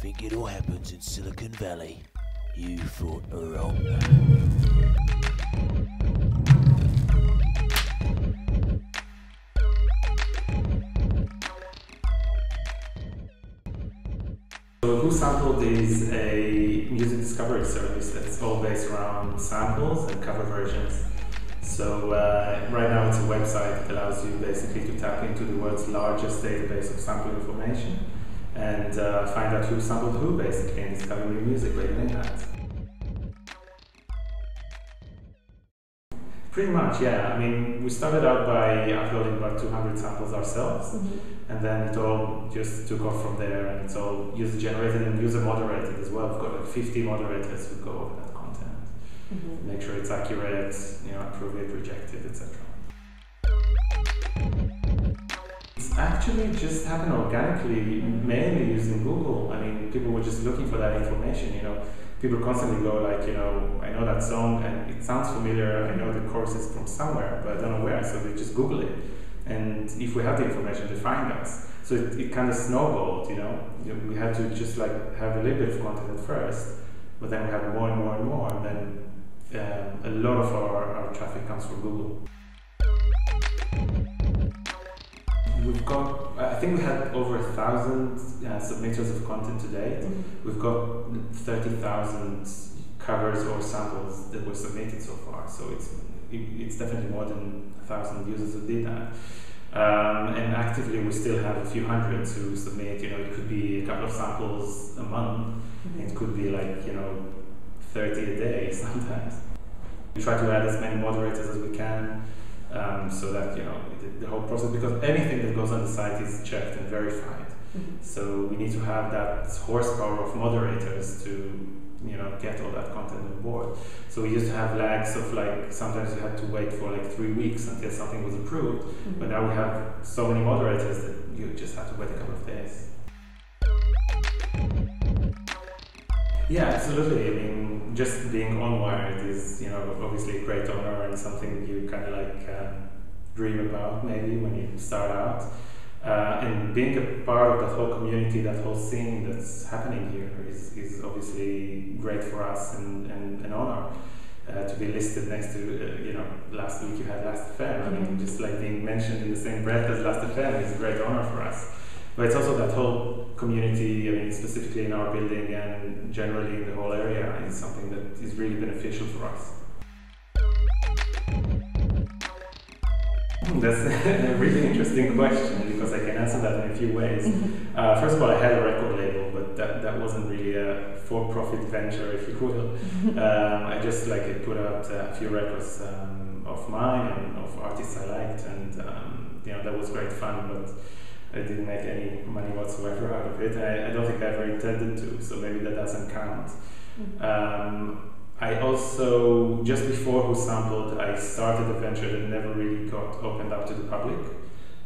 think it all happens in Silicon Valley. You thought wrong. So Who Sampled is a music discovery service that's all based around samples and cover versions. So right now it's a website that allows you basically to tap into the world's largest database of sample information and find out who sampled who basically and discover new music by doing that. Pretty much, yeah. I mean, we started out by uploading about 200 samples ourselves, and then it all just took off from there, and it's all user-generated and user-moderated as well. We've got like 50 moderators who go over that content, make sure it's accurate, approve it, reject it, etc. It's actually just happened organically, mainly using Google. I mean, people were just looking for that information, People constantly go like, I know that song and it sounds familiar, I know the chorus is from somewhere, but I don't know where, so they just Google it. And if we have the information, they find us. So it kind of snowballed, We had to just like have a little bit of content at first, but then we had more and more and more, and then a lot of our traffic comes from Google. We've got, I think we had over 1,000 submitters of content to date. We've got 30,000 covers or samples that were submitted so far. So it's definitely more than 1,000 users who did that. And actively, we still have a few hundreds who submit. It could be a couple of samples a month. It could be like 30 a day sometimes. We try to add as many moderators as we can. So that the whole process, because anything that goes on the site is checked and verified. So we need to have that horsepower of moderators to get all that content on board. So we used to have lags of like sometimes you had to wait for like 3 weeks until something was approved, but now we have so many moderators that you just have to wait a couple of days. Yeah, absolutely. I mean, just being on Wired is, obviously a great honor and something you kind of like dream about maybe when you start out. And being a part of that whole community, that whole scene that's happening here is obviously great for us and an honor. To be listed next to, last week you had Last FM. I mean, just like being mentioned in the same breath as Last FM is a great honor for us. But it's also that whole community, I mean, specifically in our building and generally in the whole area, is something that is really beneficial for us. That's a really interesting question because I can answer that in a few ways. First of all, I had a record label, but that wasn't really a for-profit venture, if you will. I just I put out a few records of mine and of artists I liked, and that was great fun, but I didn't make any money whatsoever out of it. I don't think I ever intended to, so maybe that doesn't count. I also, just before Who Sampled, I started a venture that never really got opened up to the public.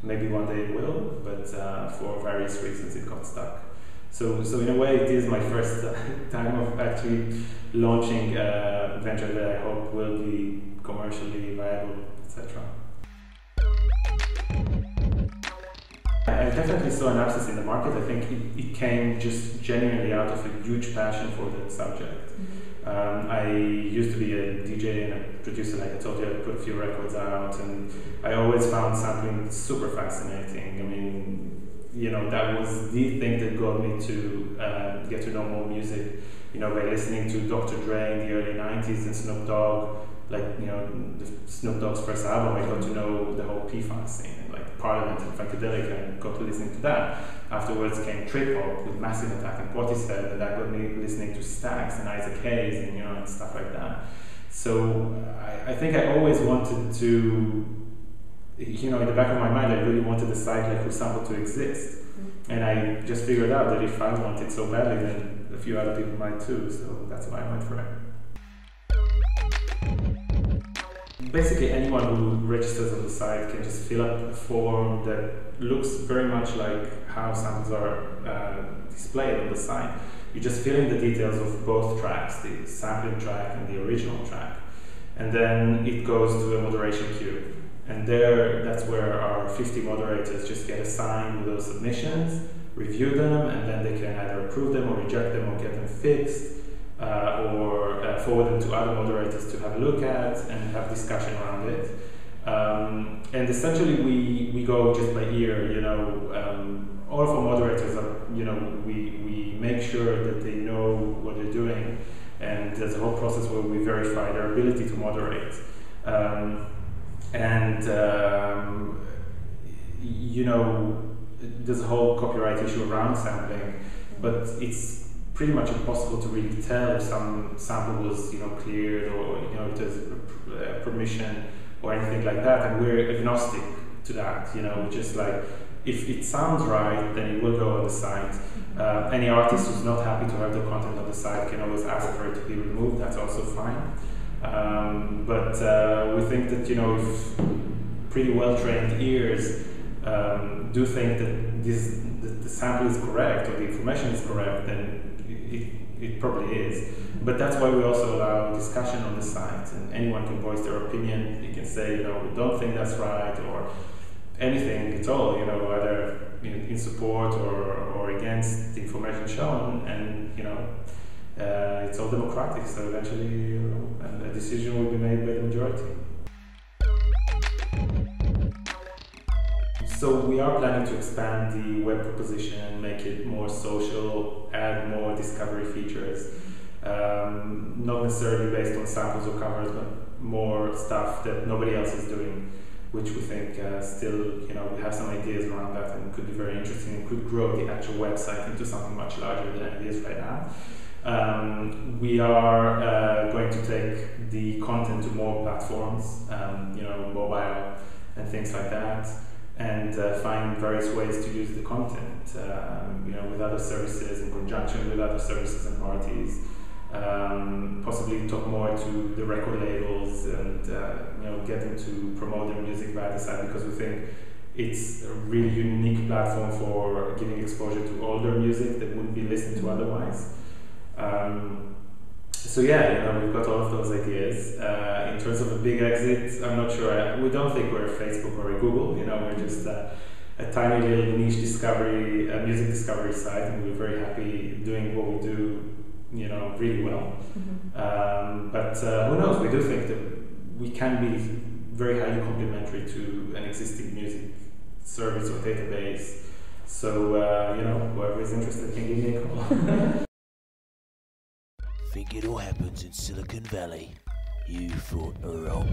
Maybe one day it will, but for various reasons it got stuck. So in a way it is my first time of actually launching a venture that I hope will be commercially viable, etc. I definitely saw an absence in the market. I think it came just genuinely out of a huge passion for the subject. I used to be a DJ and a producer, like I told you. I put a few records out, and I always found sampling super fascinating. I mean, that was the thing that got me to get to know more music. By listening to Dr. Dre in the early 90s and Snoop Dogg, the Snoop Dogg's first album, I got to know the whole P-Funk scene, like Parliament and Funkadelic, and got to listening to that. Afterwards came Trip Hop with Massive Attack and Portishead, and that got me listening to Stax and Isaac Hayes and stuff like that. So I think I always wanted to, in the back of my mind, I really wanted a site like Who Sampled to exist. And I just figured out that if I want it so badly, then a few other people might too, so that's why I went for it. Basically, anyone who registers on the site can just fill up a form that looks very much like how samples are displayed on the site. You just fill in the details of both tracks, the sampling track and the original track. And then it goes to a moderation queue. And that's where our 50 moderators just get assigned those submissions, review them, and then they can either approve them or reject them or get them fixed, or forward them to other moderators to have a look at and have discussion around it. And essentially we go just by ear, all of our moderators are, we make sure that they know what they're doing, and there's a whole process where we verify their ability to moderate. There's a whole copyright issue around sampling, but it's pretty much impossible to really tell if some sample was, cleared, or if there's permission or anything like that. And we're agnostic to that. Just like if it sounds right, then it will go on the site. Any artist who's not happy to have the content on the site can always ask for it to be removed. That's also fine. But we think that if pretty well-trained ears do think that the sample is correct or the information is correct, then it probably is. But that's why we also allow discussion on the site, and anyone can voice their opinion. They can say, we don't think that's right, or anything at all, either in support or against the information shown, and it's all democratic. So eventually, a decision will be made by the majority. So we are planning to expand the web proposition, make it more social, add more discovery features, not necessarily based on samples or covers, but more stuff that nobody else is doing, which we think still, we have some ideas around that, and could be very interesting and could grow the actual website into something much larger than it is right now. We are going to take the content to more platforms, mobile and things like that, and find various ways to use the content, with other services, in conjunction with other services and parties. Possibly talk more to the record labels and get them to promote their music via the site, because we think it's a really unique platform for giving exposure to older music that wouldn't be listened to otherwise. So yeah, we've got all of those ideas. In terms of a big exit, I'm not sure. We don't think we're a Facebook or a Google. We're just a tiny little niche discovery, music discovery site, and we're very happy doing what we do, really well. Mm-hmm. But who knows? We do think that we can be very highly complementary to an existing music service or database. So whoever is interested can give me a call. Think it all happens in Silicon Valley. You thought wrong.